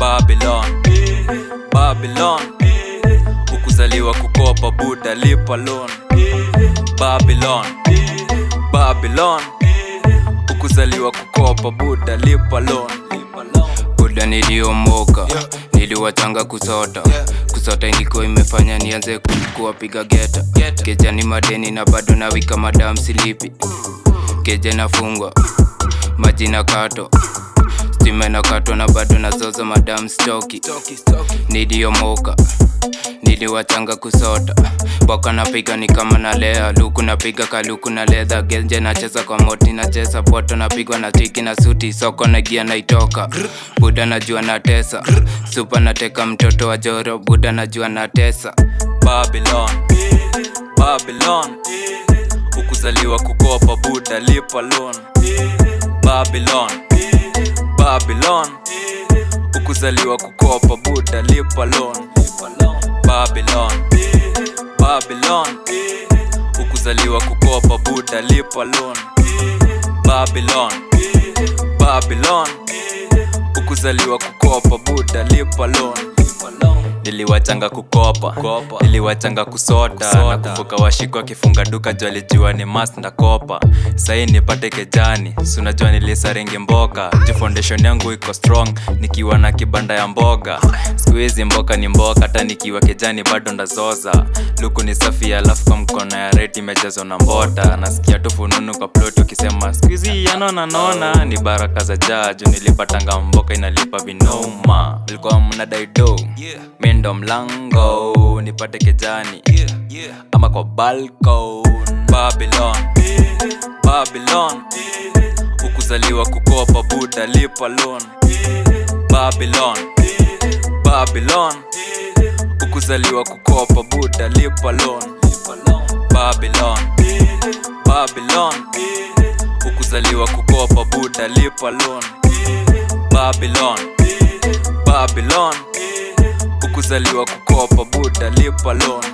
Babylon, Babylon, ukuzaliwa kukopa buda lipa loan. Babylon, Babylon, ukuzaliwa kukopa buda lipa loan. Buda niliomoka, niliwachanga kusota. Kusota ilikuwa imefanya nianze kuwapiga geta. Keja ni madeni na bado na wika madam silipi. Keja nafungwa, maji na kato, stima na kato na bado na zozo madam stoki. Niliomoka, niliwachanga kusota. Boka napiga ni kama nalea, luku napiga kaluku na leather. Genje nacheza kwa moti nacheza poto, napigwa na tiki na suti. Soko na gia naitoka, buda najua natesa. Super nateka mtoto wa joro, buda najua natesa. Babylon, Babylon, ukuzaliwa kukopa buda lipa loan. Babylon, Babylon, ukuzaliwa kukopa buda lipa loan. Babylon, Babylon, ukuzaliwa kukopa buda lipa loan. Babylon, Babylon, ukuzaliwa kukopa buda lipa loan. Niliwachanga kukopa, niliwachanga kusota. Na kufuka washiko kifunga duka jua lijua ni mas na kopa. Sahi nipate kejani, sunajua nilisaringi mboka. Ju foundation yangu iko strong, nikiwa na kibanda ya mboga. Squeezy mboka ni mboka, hata nikiwa kejani bado ndazoza. Luku ni safi alafu kwa mkono ya reti imejazo na mbota. Nasikia tu fununu kwa plot ukisema squeezy yanona nona. Ni baraka za jaju, nilipatanga mboka inalipa vinoma. Ilikuwa mnadai do, mendo mlango, nipate kejani ama kwa balkon. Babylon, Babylon, ukuzaliwa kukopa buda lipa loan. Babylon, Babylon, ukuzaliwa kukopa buda lipa loan. Babylon, Babylon, ukuzaliwa kukopa buda lipa loan. Babylon, Babylon, ukuzaliwa kukopa buda lipa loan.